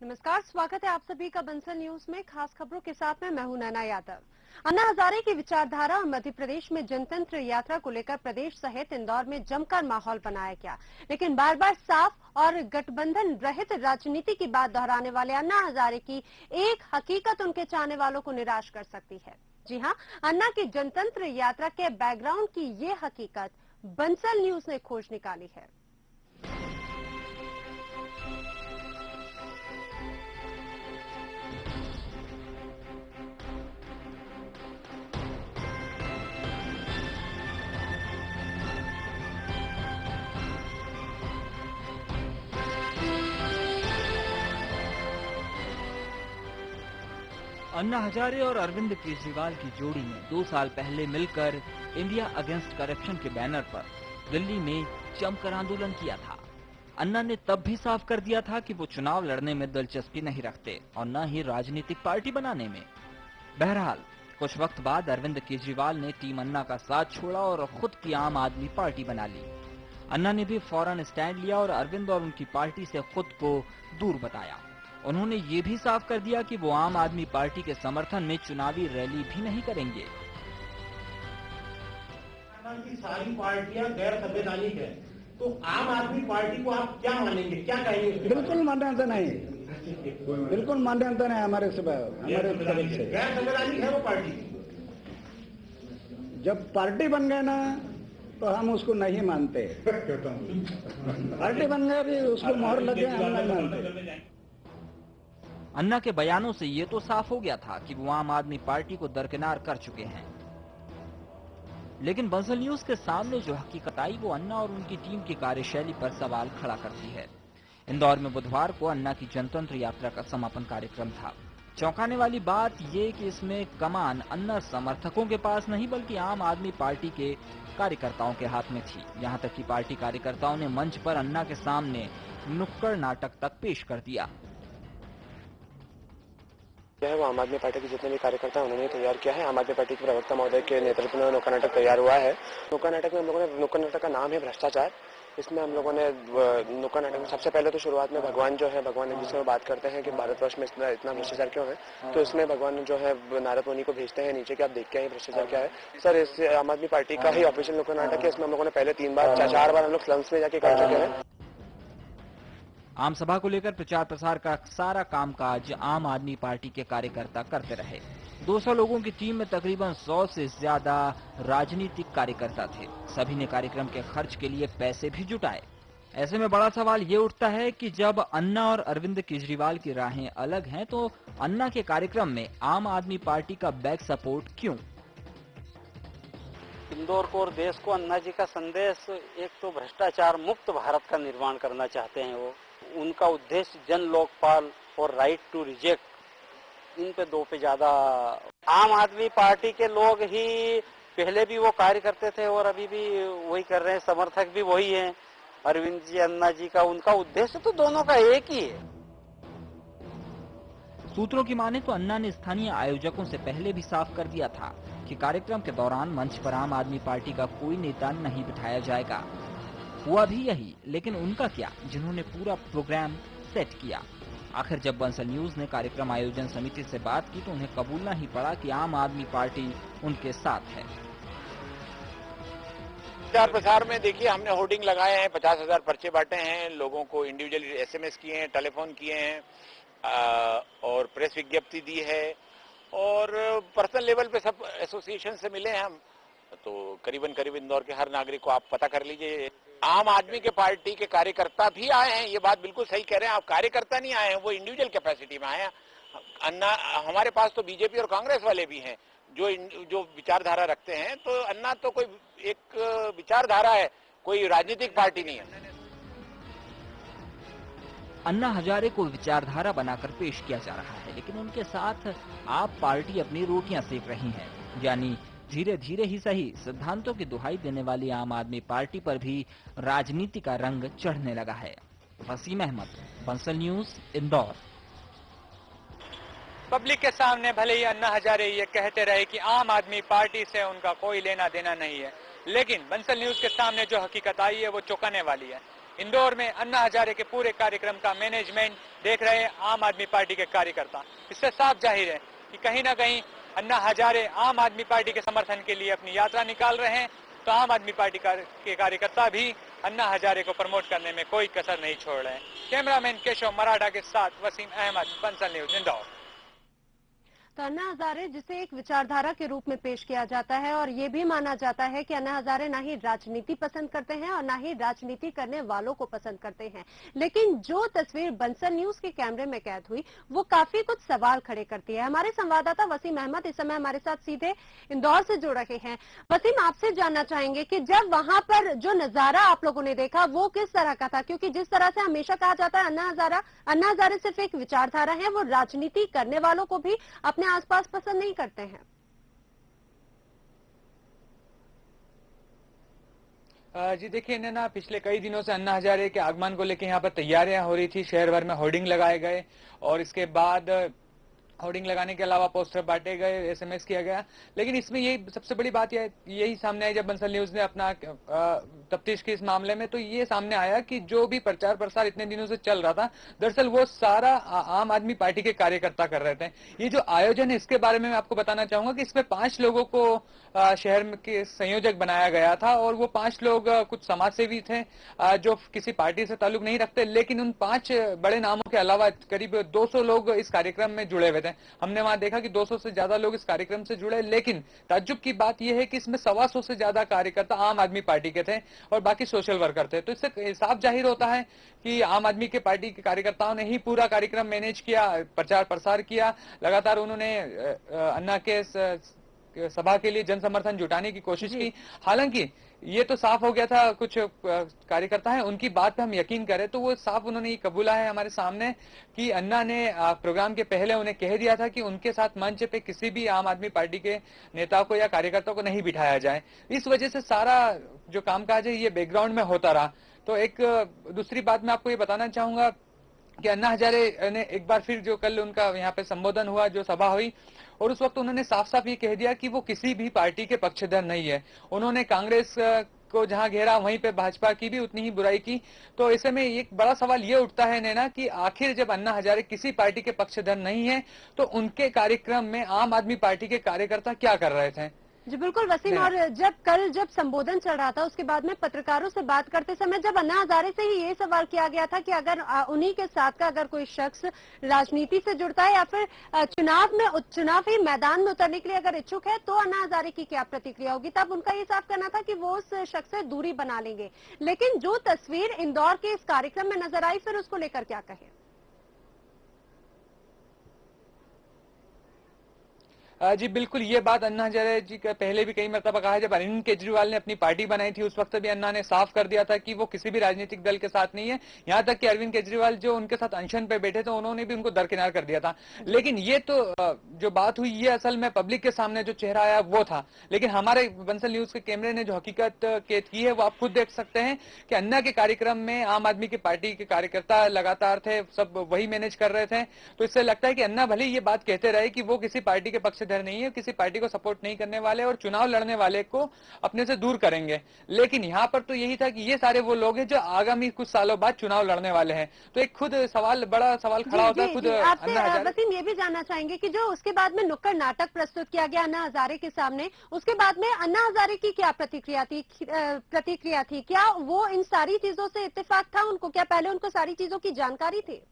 नमस्कार, स्वागत है आप सभी का बंसल न्यूज में। खास खबरों के साथ मैं हूं नैना यादव। अन्ना हजारे की विचारधारा और मध्य प्रदेश में जनतंत्र यात्रा को लेकर प्रदेश सहित इंदौर में जमकर माहौल बनाया गया, लेकिन बार बार साफ और गठबंधन रहित राजनीति की बात दोहराने वाले अन्ना हजारे की एक हकीकत उनके चाहने वालों को निराश कर सकती है। जी हां, अन्ना की जनतंत्र यात्रा के बैकग्राउंड की ये हकीकत बंसल न्यूज ने खोज निकाली है। अन्ना हजारे और अरविंद केजरीवाल की जोड़ी ने 2 साल पहले मिलकर इंडिया अगेंस्ट करप्शन के बैनर पर दिल्ली में जमकर आंदोलन किया था। अन्ना ने तब भी साफ कर दिया था कि वो चुनाव लड़ने में दिलचस्पी नहीं रखते और न ही राजनीतिक पार्टी बनाने में। बहरहाल कुछ वक्त बाद अरविंद केजरीवाल ने टीम अन्ना का साथ छोड़ा और खुद की आम आदमी पार्टी बना ली। अन्ना ने भी फौरन स्टैंड लिया और अरविंद और उनकी पार्टी से खुद को दूर बताया। उन्होंने ये भी साफ कर दिया कि वो आम आदमी पार्टी के समर्थन में चुनावी रैली भी नहीं करेंगे। की सारी पार्टियां गैर संवैधानिक है, तो आम आदमी पार्टी को आप क्या मानेंगे, क्या कहेंगे? बिल्कुल मान्यता नहीं, बिल्कुल मान्यता नहीं हमारे से, हमारे तरफ से गैर संवैधानिक है वो पार्टी। जब पार्टी बन गए ना तो हम उसको नहीं मानते। पार्टी बन गए भी उसको मोहर लग गए, हम नहीं मानते। अन्ना के बयानों से ये तो साफ हो गया था कि वो आम आदमी पार्टी को दरकिनार कर चुके हैं, लेकिन बंसल न्यूज के सामने जो हकीकत आई वो अन्ना और उनकी टीम की कार्यशैली पर सवाल खड़ा करती है। इंदौर में बुधवार को अन्ना की जनतंत्र यात्रा का समापन कार्यक्रम था। चौंकाने वाली बात ये कि इसमें कमान अन्ना समर्थकों के पास नहीं बल्कि आम आदमी पार्टी के कार्यकर्ताओं के हाथ में थी। यहाँ तक कि पार्टी कार्यकर्ताओं ने मंच पर अन्ना के सामने नुक्कड़ नाटक तक पेश कर दिया। है वो आम आदमी पार्टी के जितने भी कार्यकर्ता हैं उन्होंने तैयार किया है। आम आदमी पार्टी के प्रवक्ता महोदय के नेतृत्व में नुक्कड़ नाटक तैयार हुआ है। नुक्कड़ नाटक में हम लोगों ने, नुक्कड़ नाटक का नाम है भ्रष्टाचार। इसमें हम लोगों ने नुक्कड़ नाटक में सबसे पहले तो शुरुआत में भगवान जो है, भगवान जिसमें बात करते हैं कि भारतवर्ष में इतना भ्रष्टाचार क्यों है, तो इसमें भगवान जो है नारद मुनि को भेजते हैं नीचे कि आप देख के आइए भ्रष्टाचार क्या है। सर, इस आम आदमी पार्टी का ही ऑफिशियल नुक्कड़ नाटक है। इसमें हम लोगों ने पहले 4 बार हम लोग स्लम्स में जाके कर चुके हैं। आम सभा को लेकर प्रचार प्रसार का सारा कामकाज आम आदमी पार्टी के कार्यकर्ता करते रहे। 200 लोगों की टीम में तकरीबन 100 से ज्यादा राजनीतिक कार्यकर्ता थे। सभी ने कार्यक्रम के खर्च के लिए पैसे भी जुटाए। ऐसे में बड़ा सवाल ये उठता है कि जब अन्ना और अरविंद केजरीवाल की राहें अलग हैं, तो अन्ना के कार्यक्रम में आम आदमी पार्टी का बैक सपोर्ट क्यों? इंदौर को और देश को अन्ना जी का संदेश, एक तो भ्रष्टाचार मुक्त भारत का निर्माण करना चाहते हैं वो। उनका उद्देश्य जन लोकपाल और राइट टू रिजेक्ट, इन पे दो पे ज्यादा। आम आदमी पार्टी के लोग ही पहले भी वो कार्य करते थे और अभी भी वही कर रहे हैं, समर्थक भी वही हैं, अरविंद जी, अन्ना जी का। उनका उद्देश्य तो दोनों का एक ही है। सूत्रों की माने तो अन्ना ने स्थानीय आयोजकों से पहले भी साफ कर दिया था कि कार्यक्रम के दौरान मंच पर आम आदमी पार्टी का कोई नेता नहीं बिठाया जाएगा। हुआ भी यही, लेकिन उनका क्या, जिन्होंने पूरा प्रोग्राम सेट किया। आखिर जब बंसल न्यूज ने कार्यक्रम आयोजन समिति से बात की तो उन्हें कबूलना ही पड़ा कि आम आदमी पार्टी उनके साथ है। प्रचार प्रसार में देखिए, हमने होर्डिंग लगाए हैं, 50,000 पर्चे बांटे हैं, लोगों को इंडिविजुअली SMS किए हैं, टेलीफोन किए हैं और प्रेस विज्ञप्ति दी है और पर्सनल लेवल पे सब एसोसिएशन से मिले हैं हम। तो करीबन इंदौर के हर नागरिक को आप पता कर लीजिए। आम आदमी के पार्टी के कार्यकर्ता भी आए हैं, ये बात बिल्कुल सही कह रहे हैं आप। कार्यकर्ता नहीं आए हैं, वो इंडिविजुअल कैपेसिटी में आए हैं। अन्ना, हमारे पास तो बीजेपी और कांग्रेस वाले भी हैं जो विचारधारा रखते हैं। तो अन्ना तो कोई एक विचारधारा है, कोई राजनीतिक पार्टी नहीं है। अन्ना हजारे को विचारधारा बनाकर पेश किया जा रहा है, लेकिन उनके साथ आप पार्टी अपनी रोटियां सेक रही है। यानी धीरे धीरे ही सही, सिद्धांतों की दुहाई देने वाली आम आदमी पार्टी पर भी राजनीति का रंग चढ़ने लगा है। वसीम अहमद, बंसल न्यूज, इंदौर। पब्लिक के सामने भले ही अन्ना हजारे ये कहते रहे कि आम आदमी पार्टी से उनका कोई लेना देना नहीं है, लेकिन बंसल न्यूज के सामने जो हकीकत आई है वो चौंकाने वाली है। इंदौर में अन्ना हजारे के पूरे कार्यक्रम का मैनेजमेंट देख रहे हैं आम आदमी पार्टी के कार्यकर्ता। इससे साफ जाहिर है कि कहीं ना कहीं अन्ना हजारे आम आदमी पार्टी के समर्थन के लिए अपनी यात्रा निकाल रहे हैं, तो आम आदमी पार्टी के कार्यकर्ता भी अन्ना हजारे को प्रमोट करने में कोई कसर नहीं छोड़ रहे हैं। कैमरामैन केशव मराठा के साथ वसीम अहमद, बंसल न्यूज, इंदौर। तो अन्ना हजारे जिसे एक विचारधारा के रूप में पेश किया जाता है और ये भी माना जाता है कि अन्ना हजारे ना ही राजनीति पसंद करते हैं और ना ही राजनीति करने वालों को पसंद करते हैं, लेकिन जो तस्वीर बंसल न्यूज के कैमरे में कैद हुई वो काफी कुछ सवाल खड़े करती है। हमारे संवाददाता वसीम अहमद इस समय हमारे साथ सीधे इंदौर से जुड़ रहे हैं। वसीम, आपसे जानना चाहेंगे कि जब वहां पर जो नजारा आप लोगों ने देखा वो किस तरह का था, क्योंकि जिस तरह से हमेशा कहा जाता है अन्ना हजारे सिर्फ एक विचारधारा है, वो राजनीति करने वालों को भी अपने आसपास पसंद नहीं करते हैं। जी देखिए ना, पिछले कई दिनों से अन्ना हजारे के आगमन को लेकर यहाँ पर तैयारियां हो रही थी। शहर भर में होर्डिंग लगाए गए और इसके बाद होर्डिंग लगाने के अलावा पोस्टर बांटे गए, एसएमएस किया गया। लेकिन इसमें यही सबसे बड़ी बात यही सामने आई जब बंसल न्यूज ने अपना तफ्तीश की इस मामले में, तो ये सामने आया कि जो भी प्रचार प्रसार इतने दिनों से चल रहा था, दरअसल वो सारा आम आदमी पार्टी के कार्यकर्ता कर रहे थे। ये जो आयोजन है इसके बारे में मैं आपको बताना चाहूंगा कि इसमें 5 लोगों को शहर के संयोजक बनाया गया था और वो 5 लोग कुछ समाजसेवी थे जो किसी पार्टी से ताल्लुक नहीं रखते, लेकिन उन 5 बड़े नामों के अलावा करीब 200 लोग इस कार्यक्रम में जुड़े हुए थे। हमने वहां देखा कि 200 से ज्यादा लोग इस कार्यक्रम से जुड़े, लेकिन ताज्जुब की बात यह है कि इसमें 125 से ज्यादा कार्यकर्ता आम आदमी पार्टी के थे और बाकी सोशल वर्कर थे। तो इससे साफ जाहिर होता है कि आम आदमी के पार्टी के कार्यकर्ताओं ने ही पूरा कार्यक्रम मैनेज किया, प्रचार प्रसार किया। लगातार उन्होंने अन्ना के सभा के लिए जन समर्थन जुटाने की कोशिश की। हालांकि ये तो साफ हो गया था, कुछ कार्यकर्ता हैं उनकी बात पे हम यकीन करें तो वो साफ उन्होंने ये कबूला है हमारे सामने कि अन्ना ने प्रोग्राम के पहले उन्हें कह दिया था कि उनके साथ मंच पे किसी भी आम आदमी पार्टी के नेता को या कार्यकर्ता को नहीं बिठाया जाए। इस वजह से सारा जो कामकाज है ये बैकग्राउंड में होता रहा। तो एक दूसरी बात मैं आपको ये बताना चाहूंगा कि अन्ना हजारे ने एक बार फिर जो कल उनका यहाँ पे संबोधन हुआ, जो सभा हुई, और उस वक्त उन्होंने साफ साफ ये कह दिया कि वो किसी भी पार्टी के पक्षधर नहीं है। उन्होंने कांग्रेस को जहां घेरा वहीं पे भाजपा की भी उतनी ही बुराई की। तो ऐसे में एक बड़ा सवाल ये उठता है नैना कि आखिर जब अन्ना हजारे किसी पार्टी के पक्षधर नहीं है तो उनके कार्यक्रम में आम आदमी पार्टी के कार्यकर्ता क्या कर रहे थे। जी बिल्कुल वसीम, और जब संबोधन चल रहा था उसके बाद में पत्रकारों से बात करते समय जब अन्ना हजारे से ही ये सवाल किया गया था कि अगर उन्हीं के साथ का अगर कोई शख्स राजनीति से जुड़ता है या फिर चुनावी मैदान में उतरने के लिए अगर इच्छुक है तो अन्ना हजारे की क्या प्रतिक्रिया होगी, तब उनका ये साफ करना था कि वो उस शख्स से दूरी बना लेंगे। लेकिन जो तस्वीर इंदौर के इस कार्यक्रम में नजर आई, फिर उसको लेकर क्या कहें। जी बिल्कुल, ये बात अन्ना हजारे जी का पहले भी कई मरतबा कहा है। जब अरविंद केजरीवाल ने अपनी पार्टी बनाई थी उस वक्त भी अन्ना ने साफ कर दिया था कि वो किसी भी राजनीतिक दल के साथ नहीं है। यहाँ तक कि अरविंद केजरीवाल जो उनके साथ अनशन पे बैठे थे उन्होंने भी उनको दरकिनार कर दिया था। लेकिन ये तो जो बात हुई ये असल में पब्लिक के सामने जो चेहरा आया वो था। लेकिन हमारे बंसल न्यूज के कैमरे ने जो हकीकत कैद की है वो आप खुद देख सकते हैं कि अन्ना के कार्यक्रम में आम आदमी की पार्टी के कार्यकर्ता लगातार थे, सब वही मैनेज कर रहे थे। तो इससे लगता है कि अन्ना भले ये बात कहते रहे कि वो किसी पार्टी के पक्ष नहीं है, किसी पार्टी को सपोर्ट नहीं करने वाले और चुनाव लड़ने वाले को अपने से दूर करेंगे, लेकिन यहाँ पर तो यही था कि ये सारे वो लोग हैं जो आगामी कुछ सालों बाद चुनाव लड़ने वाले हैं। तो एक खुद बड़ा सवाल खड़ा होता है। खुद आपसे वसीम ये भी जानना चाहेंगे कि जो उसके बाद में नुक्कड़ नाटक प्रस्तुत किया गया अन्ना हजारे के सामने, उसके बाद में अन्ना हजारे की क्या प्रतिक्रिया थी? क्या वो इन सारी चीजों से इत्तेफाक था उनको? क्या पहले उनको सारी चीजों की जानकारी थी?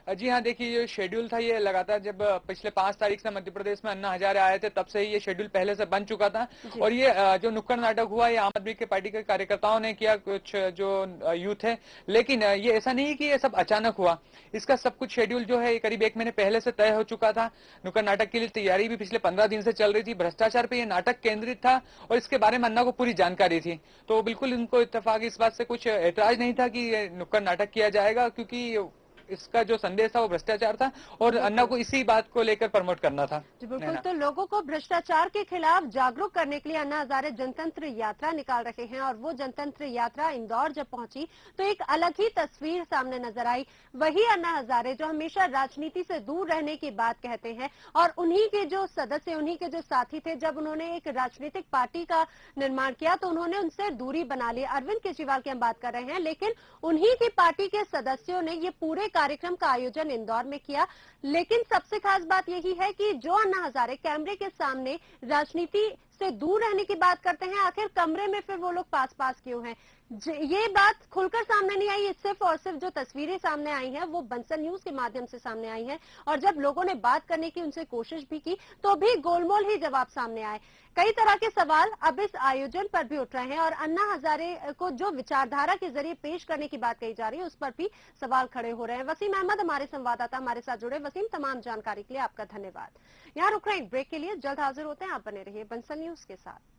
जी हाँ, देखिए ये शेड्यूल था ये लगातार जब पिछले 5 तारीख से मध्य प्रदेश में अन्ना हजारे आए थे तब से ही ये शेड्यूल पहले से बन चुका था। और ये जो नुक्कड़ नाटक हुआ ये आम आदमी के पार्टी के कार्यकर्ताओं ने किया, कुछ जो यूथ है। लेकिन ये ऐसा नहीं कि ये सब अचानक हुआ, इसका सब कुछ शेड्यूल जो है करीब 1 महीने पहले से तय हो चुका था। नुक्कड़ नाटक के लिए तैयारी भी पिछले 15 दिन से चल रही थी। भ्रष्टाचार पे ये नाटक केंद्रित था और इसके बारे में अन्ना को पूरी जानकारी थी। तो बिल्कुल इनको इत्तेफाक इस बात से कुछ ऐतराज नहीं था कि ये नुक्कड़ नाटक किया जाएगा, क्योंकि इसका जो संदेश था वो भ्रष्टाचार था और अन्ना को इसी बात को लेकर प्रमोट करना था। जी बिल्कुल, तो लोगों को भ्रष्टाचार के खिलाफ जागरूक करने के लिए अन्ना हजारे जनतंत्र यात्रा निकाल रहे हैं और वो जनतंत्र यात्रा इंदौर जब पहुंची तो एक अलग ही तस्वीर सामने नजर आई। वही अन्ना हजारे जो हमेशा राजनीति से दूर रहने की बात कहते हैं और उन्हीं के जो सदस्य, उन्हीं के जो साथी थे, जब उन्होंने एक राजनीतिक पार्टी का निर्माण किया तो उन्होंने उनसे दूरी बना ली। अरविंद केजरीवाल की हम बात कर रहे हैं, लेकिन उन्हीं की पार्टी के सदस्यों ने ये पूरे कार्यक्रम का आयोजन इंदौर में किया। लेकिन सबसे खास बात यही है कि जो अन्ना हजारे कैमरे के सामने राजनीति से दूर रहने की बात करते हैं, आखिर कमरे में फिर वो लोग पास क्यों हैं? ये बात खुलकर सामने नहीं आई। सिर्फ और सिर्फ जो तस्वीरें सामने आई हैं वो बंसल न्यूज के माध्यम से सामने आई हैं और जब लोगों ने बात करने की उनसे कोशिश भी की तो भी गोलमोल ही जवाब सामने आए। कई तरह के सवाल अब इस आयोजन पर भी उठ रहे हैं और अन्ना हजारे को जो विचारधारा के जरिए पेश करने की बात कही जा रही है उस पर भी सवाल खड़े हो रहे हैं। वसीम अहमद हमारे संवाददाता हमारे साथ जुड़े। वसीम, तमाम जानकारी के लिए आपका धन्यवाद। यहाँ रुक रहे हैं ब्रेक के लिए, जल्द हाजिर होते हैं। आप बने रहिए बंसल न्यूज के साथ।